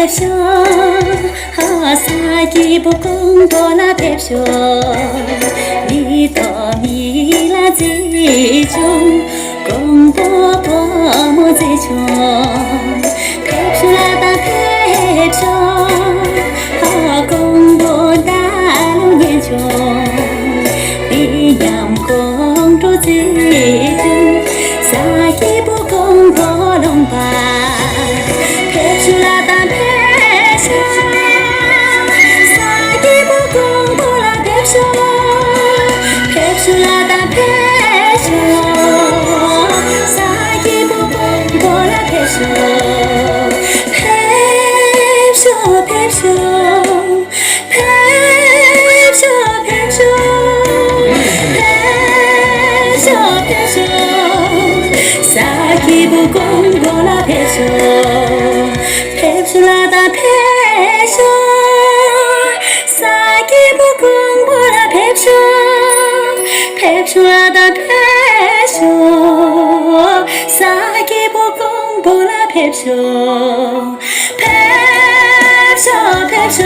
펩쇼 사기 복공 돌아 펩쇼 리더미라 지중 공보 보모 지중 펩쇼라다 펩쇼 공보 다루 예중 비냠 공도 지중 사기 복공 보롱바 펩쇼라다 펩쇼 사기 복공 보라 펩쇼 펩쇼라다 펩쇼 사기 복공 보라 펩쇼 펩쇼 펩쇼 펩쇼 펩쇼 펩쇼 펩쇼 사기 복공 보라 펩쇼 펩쇼라다 펩쇼 사기 복공 보라 펩쇼 펩쇼라다 펩쇼 사기 복공 보라 펩쇼 펩쇼 펩쇼